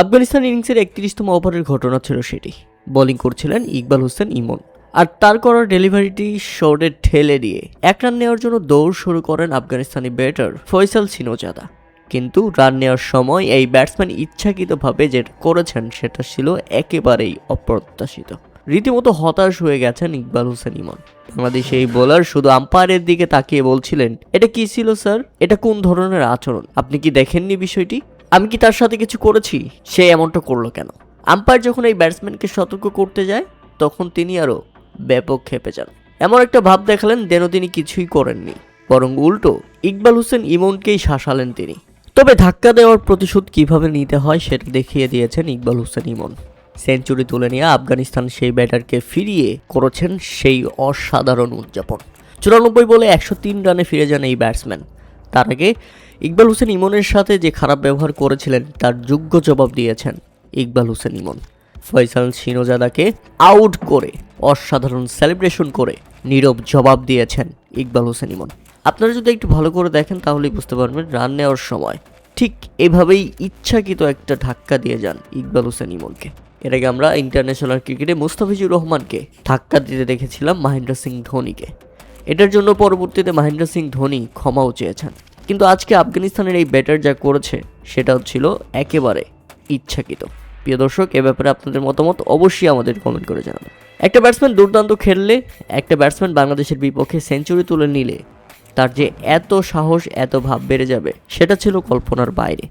আফগানিস্তান ইনিংসের ৩১তম ওভারের ঘটনা ছিল সেটি। বোলিং করছিলেন ইকবাল হোসেন ইমন, আর তার করা ডেলিভারিটি শর্টে ঠেলে দিয়ে ১ রান নেওয়ার জন্য দৌড় শুরু করেন আফগানিস্তানি ব্যাটার ফয়সাল সিনোজাদা। কিন্তু রান নেওয়ার সময় এই ব্যাটসম্যান ইচ্ছাকৃতভাবে যেটা করেছেন সেটা ছিল একেবারেই অপ্রত্যাশিত। রীতিমতো হতাশ হয়ে গেছেন ইকবাল হোসেন ইমন। বাংলাদেশে এই বোলার শুধু আম্পায়ারের দিকে তাকিয়ে বলছিলেন, এটা কি ছিল স্যার? এটা কোন ধরনের আচরণ? আপনি কি দেখেননি বিষয়টি? আমি কি তার সাথে কিছু করেছি? সে এমনটা করলো কেন? আম্পায়ার যখন এই ব্যাটসম্যানকে সতর্ক করতে যায় তখন তিনি আরও ব্যাপক ক্ষেপে যান। এমন একটা ভাব দেখালেন যেন তিনি কিছুই করেননি, বরং উল্টো ইকবাল হোসেন ইমনকেই শাসালেন তিনি। তবে ধাক্কা দেওয়ার প্রতিশোধ কিভাবে নিতে হয় সেটা দেখিয়ে দিয়েছেন ইকবাল হোসেন ইমন। সেঞ্চুরি তুলে নিয়ে আফগানিস্তান সেই ব্যাটারকে ফিরিয়ে করেছেন সেই অসাধারণ উদযাপন। ৯৪ বলে ১০৩ রানে ফিরে যান এই ব্যাটসম্যান। তার আগে ইকবাল হোসেন ইমনের সাথে যে খারাপ ব্যবহার করেছিলেন তার যোগ্য জবাব দিয়েছেন ইকবাল হোসেন ইমন। ফয়সাল সিনোজাদাকে আউট করে অসাধারণ সেলিব্রেশন করে নীরব জবাব দিয়েছেন ইকবাল হোসেন ইমন। আপনারা যদি একটু ভালো করে দেখেন তাহলেই বুঝতে পারবেন রান নেওয়ার সময় ঠিক এভাবেই ইচ্ছাকৃত একটা ধাক্কা দিয়ে যান ইকবাল হোসেন ইমনকে। এর আগে আমরা ইন্টারন্যাশনাল ক্রিকেটে মুস্তাফিজুর রহমানকে ধাক্কা দিতে দেখেছিলাম মহেন্দ্র সিং ধোনিকে। এটার জন্য পরবর্তীতে মহেন্দ্র সিং ধোনি ক্ষমাও চেয়েছেন। কিন্তু আজকে আফগানিস্তানের এই ব্যাটার যা করেছে সেটাও ছিল একেবারে ইচ্ছাকৃত। প্রিয় দর্শক, এ ব্যাপারে আপনাদের মতামত অবশ্যই আমাদের কমেন্ট করে জানাবেন। একটা ব্যাটসম্যান দুর্দান্ত খেললে, একটা ব্যাটসম্যান বাংলাদেশের বিপক্ষে সেঞ্চুরি তুলে নিলে তার যে এত সাহস, এত ভাব বেড়ে যাবে সেটা ছিল কল্পনার বাইরে।